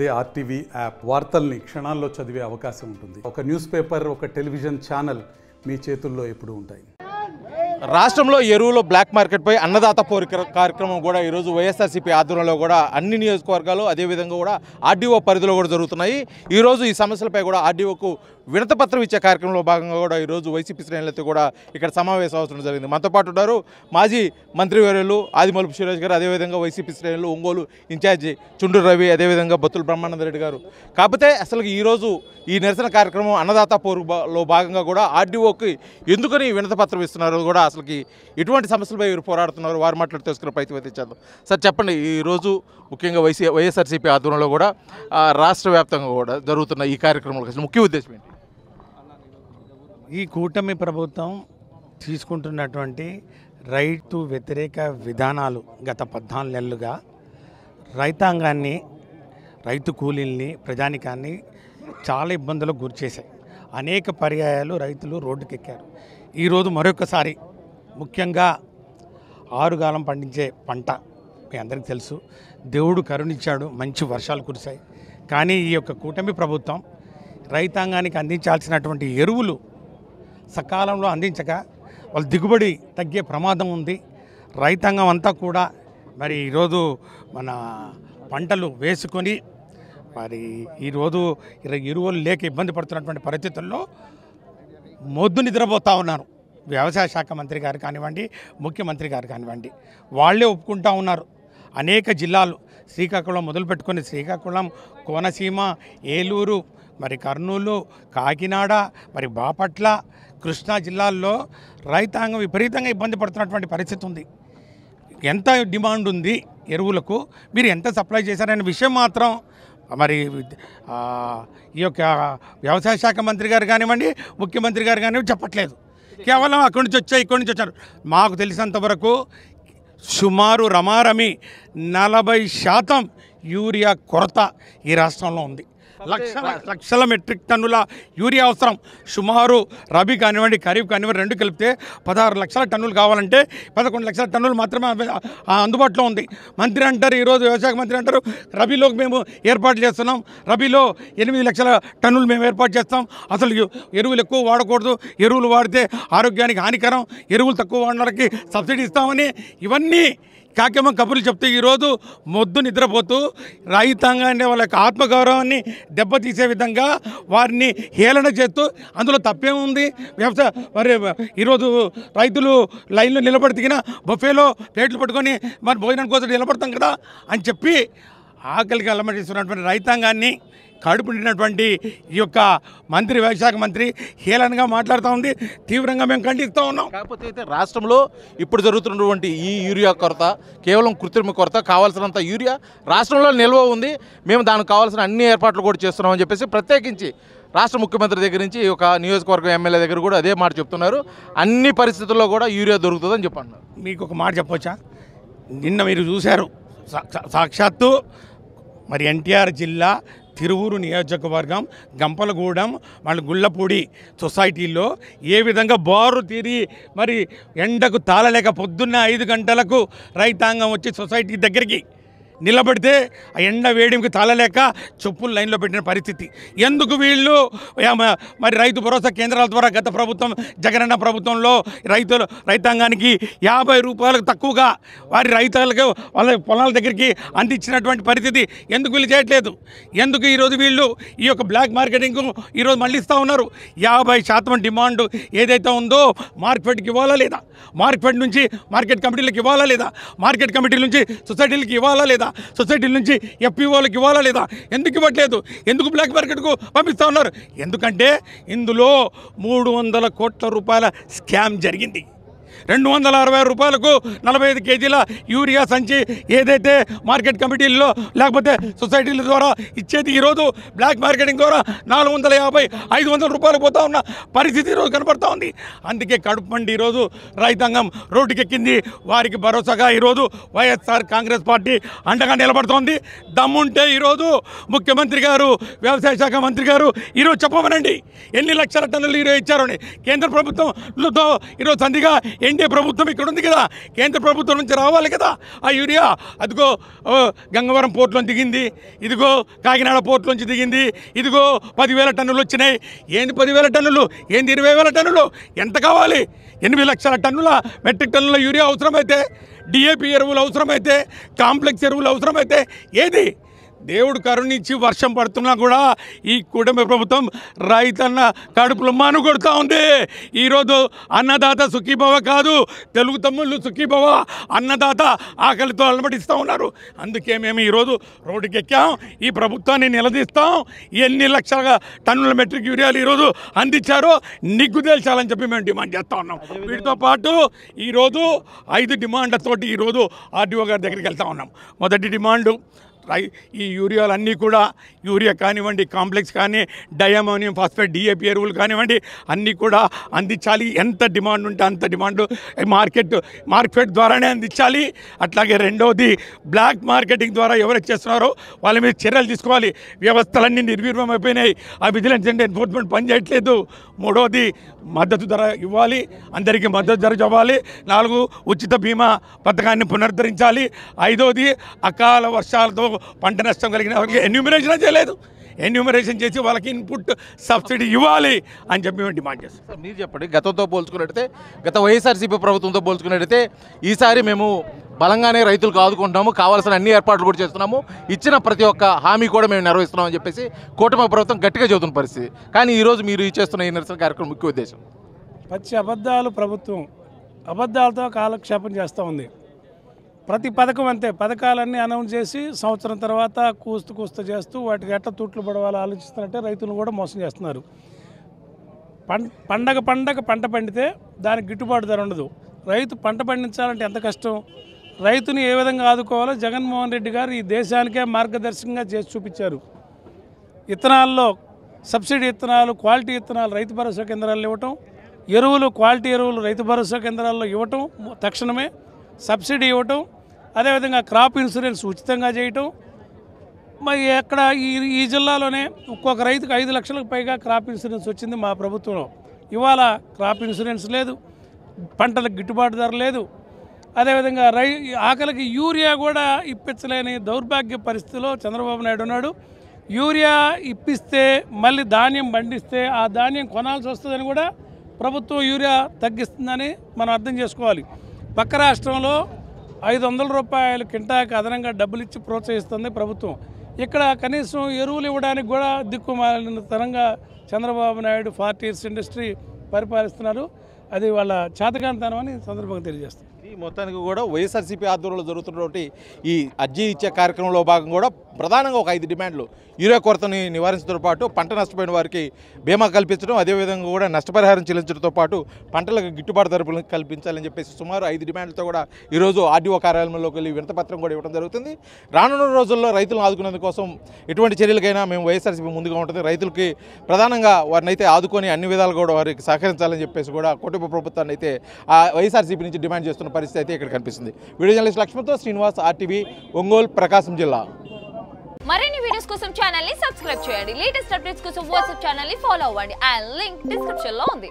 అదే RTV app వార్తల్ని క్షణాల్లో చదివే అవకాశం ఉంటుంది. ఒక న్యూస్ పేపర్, ఒక టెలివిజన్ ఛానల్ మీ చేతుల్లో ఎప్పుడూ ఉంటాయి. రాష్ట్రంలో ఎరువుల బ్లాక్ మార్కెట్పై అన్నదాత పోరు కార్యక్రమం కూడా ఈరోజు వైఎస్ఆర్సీపీ ఆధ్వర్యంలో కూడా అన్ని నియోజకవర్గాలు అదేవిధంగా కూడా ఆర్డీఓ పరిధిలో కూడా జరుగుతున్నాయి. ఈరోజు ఈ సమస్యలపై కూడా ఆర్డీఓకు వినతిపత్రం ఇచ్చే కార్యక్రమంలో భాగంగా కూడా ఈరోజు వైసీపీ శ్రేణులతో కూడా ఇక్కడ సమావేశం అవసరం జరిగింది. మనతో పాటు ఉన్నారు మాజీ మంత్రివర్యులు ఆదిమూలపు సురేష్ గారు, అదేవిధంగా వైసీపీ శ్రేణులు ఒంగోలు ఇన్ఛార్జి చుండూరు రవి, అదేవిధంగా బత్తుల బ్రహ్మానందరెడ్డి గారు. కాకపోతే అసలు ఈరోజు ఈ నిరసన కార్యక్రమం అన్నదాత పోరులో భాగంగా కూడా ఆర్డీఓకి ఎందుకని వినతిపత్రం ఇస్తున్నారు, కూడా అసలుకి ఎటువంటి సమస్యలపై వీరు పోరాడుతున్నారు, వారు మాట్లాడి తెలుసుకునే ప్రయత్నం తెచ్చారు. సార్ చెప్పండి, ఈరోజు ముఖ్యంగా వైఎస్ఆర్సీపీ ఆధ్వర్యంలో కూడా రాష్ట్ర వ్యాప్తంగా కూడా జరుగుతున్న ఈ కార్యక్రమంలో ముఖ్య ఉద్దేశం ఏంటి? ఈ కూటమి ప్రభుత్వం తీసుకుంటున్నటువంటి రైతు వ్యతిరేక విధానాలు గత 14 నెలలుగా రైతాంగాన్ని, రైతు కూలీల్ని, ప్రజానికాన్ని చాలా ఇబ్బందులకు గురిచేశాయి. అనేక పర్యాయాలు రైతులు రోడ్డుకెక్కారు. ఈరోజు మరొకసారి ముఖ్యంగా ఆరుగాలం పండించే పంట మీ అందరికీ తెలుసు, దేవుడు కరుణించాడు, మంచి వర్షాలు కురిశాయి. కానీ ఈ యొక్క కూటమి ప్రభుత్వం రైతాంగానికి అందించాల్సినటువంటి ఎరువులు సకాలంలో అందించక వాళ్ళ దిగుబడి తగ్గే ప్రమాదం ఉంది. రైతాంగం అంతా కూడా మరి ఈరోజు మన పంటలు వేసుకొని మరి ఈరోజు ఎరువులు లేక ఇబ్బంది పడుతున్నటువంటి పరిస్థితుల్లో మొద్దు నిద్రపోతూ ఉన్నారు. వ్యవసాయ శాఖ మంత్రి గారు కానివ్వండి, ముఖ్యమంత్రి గారు కానివ్వండి, వాళ్ళే ఒప్పుకుంటూ ఉన్నారు. అనేక జిల్లాలు శ్రీకాకుళం మొదలుపెట్టుకొని శ్రీకాకుళం, కోనసీమ, ఏలూరు, మరి కర్నూలు, కాకినాడ, మరి బాపట్ల, కృష్ణా జిల్లాల్లో రైతాంగం విపరీతంగా ఇబ్బంది పడుతున్నటువంటి పరిస్థితి ఉంది. ఎంత డిమాండ్ ఉంది ఎరువులకు, మీరు ఎంత సప్లై చేశారనే విషయం మాత్రం మరి ఈ యొక్క వ్యవసాయ శాఖ మంత్రి గారు కానివ్వండి, ముఖ్యమంత్రి గారు కానివ్వండి చెప్పట్లేదు. కేవలం అక్కడి నుంచి వచ్చాయి, ఇక్కడి నుంచి వచ్చారు. మాకు తెలిసినంతవరకు సుమారు రమారమి 40% యూరియా కొరత ఈ రాష్ట్రంలో ఉంది. లక్షల మెట్రిక్ టన్నుల యూరియా అవసరం. సుమారు రబీ కానివ్వండి, ఖరీఫ్ కానివ్వండి, రెండు కలిపితే 16 లక్షల టన్నులు కావాలంటే 11 లక్షల టన్నులు మాత్రమే అందుబాటులో ఉంది. మంత్రి అంటారు, ఈరోజు వ్యవసాయ మంత్రి అంటారు, రబీలోకి మేము ఏర్పాటు చేస్తున్నాం, రబీలో 8 లక్షల టన్నులు మేము ఏర్పాటు చేస్తాం. అసలు ఎరువులు ఎక్కువ వాడకూడదు, ఎరువులు వాడితే ఆరోగ్యానికి హానికరం, ఎరువులు తక్కువ వాడినకి సబ్సిడీ ఇస్తామని ఇవన్నీ కాకేమో కబుర్లు చెప్తే ఈరోజు మొద్దు నిద్రపోతూ రైతాంగాన్ని వాళ్ళ యొక్క ఆత్మగౌరవాన్ని దెబ్బతీసే విధంగా వారిని హేళన చేస్తూ అందులో తప్పేముంది? వ్యవసాయ మరి ఈరోజు రైతులు లైన్లో నిలబడి దిగిన బొఫేలో ప్లేట్లు పట్టుకొని మరి భోజనం కోసం నిలబడతాం కదా అని చెప్పి ఆకలికి అలమటిస్తున్నటువంటి రైతాంగాన్ని కడుపు నిండినటువంటి ఈ యొక్క మంత్రి, వ్యవసాయ మంత్రి హేళనగా మాట్లాడుతూ ఉంది. తీవ్రంగా మేము ఖండిస్తూ ఉన్నాం. కాకపోతే అయితే రాష్ట్రంలో ఇప్పుడు జరుగుతున్నటువంటి ఈ యూరియా కొరత కేవలం కృత్రిమ కొరత, కావాల్సినంత యూరియా రాష్ట్రంలో నిల్వ ఉంది, మేము దానికి కావాల్సిన అన్ని ఏర్పాట్లు కూడా చేస్తున్నామని చెప్పేసి ప్రత్యేకించి రాష్ట్ర ముఖ్యమంత్రి దగ్గర నుంచి ఒక నియోజకవర్గం ఎమ్మెల్యే దగ్గర కూడా అదే మాట చెప్తున్నారు. అన్ని పరిస్థితుల్లో కూడా యూరియా దొరుకుతుందని చెప్పన్నారు. మీకు ఒక మాట చెప్పొచ్చా? నిన్న మీరు చూశారు, సాక్షాత్తు మరి ఎన్టీఆర్ జిల్లా తిరువూరు నియోజకవర్గం గంపలగూడెం వాళ్ళ గుళ్ళపూడి సొసైటీలో ఏ విధంగా బారు తీరి మరి ఎండకు తాళలేక పొద్దున్న 5 గంటలకు రైతాంగం వచ్చి సొసైటీ దగ్గరికి నిలబడితే ఆ ఎండ వేడికి తాళలేక చెప్పులు లైన్లో పెట్టిన పరిస్థితి. ఎందుకు వీళ్ళు మరి రైతు భరోసా కేంద్రాల ద్వారా గత ప్రభుత్వం, జగనన్న ప్రభుత్వంలో రైతాంగానికి 50 రూపాయలకు తక్కువగా వారి రైతులకు వాళ్ళ పొలాల దగ్గరికి అందించినటువంటి పరిస్థితి ఎందుకు వీళ్ళు చేయట్లేదు? ఎందుకు ఈరోజు వీళ్ళు ఈ యొక్క బ్లాక్ మార్కెటింగ్ ఈరోజు మళ్ళిస్తూ ఉన్నారు? 50% డిమాండ్ ఏదైతే ఉందో మార్కెట్కి ఇవ్వాలా లేదా? మార్కెట్ నుంచి మార్కెట్ కమిటీలకు ఇవ్వాలా లేదా? మార్కెట్ కమిటీల నుంచి సొసైటీలకు ఇవ్వాలా లేదా? సొసైటీల నుంచి ఎఫ్పిఓలకు ఇవ్వాలా లేదా? ఎందుకు ఇవ్వట్లేదు? ఎందుకు బ్లాక్ మార్కెట్కు పంపిస్తూ ఉన్నారు? ఎందుకంటే ఇందులో 300 కోట్ల రూపాయల స్కామ్ జరిగింది. 260 రూపాయలకు 45 కేజీల యూరియా సంచి ఏదైతే మార్కెట్ కమిటీల్లో లేకపోతే సొసైటీల ద్వారా ఇచ్చేది ఈరోజు బ్లాక్ మార్కెటింగ్ ద్వారా 450, 500 రూపాయలు పోతా ఉన్న పరిస్థితి ఈరోజు కనపడుతూ ఉంది. అందుకే కడుపు మండి ఈరోజు రైతాంగం రోడ్డుకెక్కింది. వారికి భరోసాగా ఈరోజు వైఎస్ఆర్ కాంగ్రెస్ పార్టీ అండగా నిలబడుతోంది. దమ్ముంటే ఈరోజు ముఖ్యమంత్రి గారు, వ్యవసాయ శాఖ మంత్రి గారు ఈరోజు చెప్పమనండి ఎన్ని లక్షల టన్నులు ఈరోజు ఇచ్చారని. కేంద్ర ప్రభుత్వంతో ఈరోజు సంధిగా ఎన్డీఏ ప్రభుత్వం ఇక్కడ ఉంది కదా, కేంద్ర ప్రభుత్వం నుంచి రావాలి కదా ఆ యూరియా. అదిగో గంగవరం పోర్టులో దిగింది, ఇదిగో కాకినాడ పోర్టులోంచి దిగింది, ఇదిగో 10,000 టన్నులు వచ్చినాయి. ఏంది 10,000 టన్నులు, ఏంది 20,000 టన్నులు? ఎంత కావాలి? 8 లక్షల టన్నుల మెట్రిక్ టన్నుల యూరియా అవసరమైతే, డిఏపి ఎరువులు అవసరమైతే, కాంప్లెక్స్ ఎరువులు అవసరమైతే, ఏది దేవుడు కరుణించి వర్షం పడుతున్నా కూడా ఈ కూటమి ప్రభుత్వం రైతన్న కడుపులు మాను కొడుతూ ఉంది. ఈరోజు అన్నదాత సుఖీభవ కాదు, తెలుగు తమ్ముళ్ళు సుఖీభవ, అన్నదాత ఆకలితో అలమటిస్తూ ఉన్నారు. అందుకే మేము ఈరోజు రోడ్డుకి ఎక్కాం, ఈ ప్రభుత్వాన్ని నిలదీస్తాం. ఎన్ని లక్షల టన్నుల మెట్రిక్ యూరియాలు ఈరోజు అందించారో నిగ్గు తేల్చాలని చెప్పి మేము డిమాండ్ చేస్తూ ఉన్నాం. వీటితో పాటు ఈరోజు 5 డిమాండ్లతోటి ఈరోజు ఆర్డీఓ గారి దగ్గరికి వెళ్తూ ఉన్నాం. మొదటి డిమాండు, ఈ యూరియాలన్నీ కూడా, యూరియా కానివ్వండి, కాంప్లెక్స్ కానీ, డయామోనియం ఫాస్ఫేట్, డిఏపి ఎరువులు కానివ్వండి, అన్నీ కూడా అందించాలి. ఎంత డిమాండ్ ఉంటే అంత డిమాండ్ మార్కెట్ ద్వారానే అందించాలి. అట్లాగే రెండవది, బ్లాక్ మార్కెటింగ్ ద్వారా ఎవరు చేస్తున్నారో వాళ్ళ మీద చర్యలు తీసుకోవాలి. వ్యవస్థలన్నీ నిర్వీర్యం అయిపోయినాయి, ఆ విజిలెన్స్ అండ్ ఎన్ఫోర్స్మెంట్ పనిచేయట్లేదు. మూడవది, మద్దతు ధర ఇవ్వాలి, అందరికీ మద్దతు ధర ఇవ్వాలి. 4, ఉచిత బీమా పథకాన్ని పునరుద్ధరించాలి. 5వది, అకాల వర్షాలతో పంట నష్టం కలిగిన వాళ్ళకి ఎన్యూమరేషన్ చేయలేదు, ఎన్యూమరేషన్ చేసి వాళ్ళకి ఇన్పుట్ సబ్సిడీ ఇవ్వాలి అని చెప్పి మేము డిమాండ్ చేస్తాం. సార్ మీరు చెప్పండి, గతంతో పోల్చుకున్నట్టయితే, గత వైఎస్ఆర్సీపీ ప్రభుత్వంతో పోల్చుకున్నట్టయితే ఈసారి మేము బలంగానే రైతులకు ఆదుకుంటున్నాము, కావాల్సిన అన్ని ఏర్పాట్లు కూడా చేస్తున్నాము, ఇచ్చిన ప్రతి ఒక్క హామీ కూడా మేము నెరవేరుస్తున్నామని చెప్పేసి కూటమి ప్రభుత్వం గట్టిగా చెబుతున్న పరిస్థితి. కానీ ఈరోజు మీరు చేస్తున్న ఈ నిరసన కార్యక్రమం ముఖ్య ఉద్దేశం పచ్చి అబద్ధాలు. ప్రభుత్వం అబద్ధాలతో కాలక్షేపం చేస్తూ ఉంది. ప్రతి పథకం అంతే, పథకాలన్నీ అనౌన్స్ చేసి సంవత్సరం తర్వాత కూస్తూ చేస్తూ వాటికి ఎట్లా తూట్లు పడవాలో ఆలోచిస్తున్నట్టే రైతులను కూడా మోసం చేస్తున్నారు. పంట పండితే దానికి గిట్టుబాటు ధర ఉండదు. రైతు పంట పండించాలంటే ఎంత కష్టం. రైతుని ఏ విధంగా ఆదుకోవాలో జగన్మోహన్ రెడ్డి గారు ఈ దేశానికే మార్గదర్శకంగా చేసి చూపించారు. విత్తనాల్లో సబ్సిడీ విత్తనాలు, క్వాలిటీ విత్తనాలు రైతు భరోసా కేంద్రాల్లో ఇవ్వటం, ఎరువులు, క్వాలిటీ ఎరువులు రైతు భరోసా కేంద్రాల్లో ఇవ్వటం, తక్షణమే సబ్సిడీ ఇవ్వటం, అదేవిధంగా క్రాప్ ఇన్సూరెన్స్ ఉచితంగా చేయటం. మరి ఎక్కడ ఈ జిల్లాలోనే ఒక్కొక్క రైతుకు 5 లక్షలకు పైగా క్రాప్ ఇన్సూరెన్స్ వచ్చింది మా ప్రభుత్వంలో. ఇవాళ క్రాప్ ఇన్సూరెన్స్ లేదు, పంటలకు గిట్టుబాటు ధర లేదు. అదేవిధంగా ఆకలికి యూరియా కూడా ఇప్పించలేని దౌర్భాగ్య పరిస్థితిలో చంద్రబాబు నాయుడు ఉన్నాడు. యూరియా ఇప్పిస్తే మళ్ళీ ధాన్యం పండిస్తే ఆ ధాన్యం కొనాల్సి వస్తుందని కూడా ప్రభుత్వం యూరియా తగ్గిస్తుందని మనం అర్థం చేసుకోవాలి. పక్క రాష్ట్రంలో 500 రూపాయలు కింటాకి అదనంగా డబ్బులు ఇచ్చి ప్రోత్సహిస్తుంది ప్రభుత్వం. ఇక్కడ కనీసం ఎరువులు ఇవ్వడానికి కూడా దిక్కుమాలిన తరంగా చంద్రబాబు నాయుడు 40 years ఇండస్ట్రీ పరిపాలిస్తున్నారు. అది వాళ్ళ చేతకాంతనం అని సందర్భంగా తెలియజేస్తుంది. ఈ మొత్తానికి కూడా వైఎస్ఆర్సీపీ ఆధ్వర్యంలో జరుగుతున్నటువంటి ఈ అర్జీ ఇచ్చే కార్యక్రమంలో భాగం కూడా ప్రధానంగా ఒక 5 డిమాండ్లు. యూరియా కొరతని నివారించడంతో పాటు పంట నష్టపోయిన వారికి బీమా కల్పించడం, అదేవిధంగా కూడా నష్టపరిహారం చెల్లించడంతో పాటు పంటలకు గిట్టుబాటు ధరలు కల్పించాలని చెప్పేసి సుమారు 5 డిమాండ్లతో కూడా ఈరోజు ఆర్డీఓ కార్యాలయంలోకి వెళ్ళి వినతిపత్రం కూడా ఇవ్వడం జరుగుతుంది. రానున్న రోజుల్లో రైతులను ఆదుకునేందుకోసం ఎటువంటి చర్యలకైనా మేము వైఎస్ఆర్సీపీ ముందుగా ఉంటుంది. రైతులకి ప్రధానంగా వారిని అయితే ఆదుకొని అన్ని విధాలు కూడా వారికి సహకరించాలని చెప్పేసి కూడా కుటుంబ ప్రభుత్వాన్ని అయితే ఆ వైఎస్ఆర్సీపీ నుంచి డిమాండ్ చేస్తున్న పరిస్థితి అయితే ఇక్కడ కనిపిస్తుంది. వీడియో జర్నలిస్ట్ లక్ష్మణ్తో శ్రీనివాస్, RTV, ఒంగోలు, ప్రకాశం జిల్లా. మరిన్ని వీడియోస్ కోసం ఛానల్ ని సబ్స్క్రైబ్ చేయండి. లేటెస్ట్ అప్డేట్స్ కోసం వాట్సాప్ ఛానల్ ని ఫాలో అవ్వండి. అండ్ లింక్ డిస్క్రిప్షన్ లో ఉంది.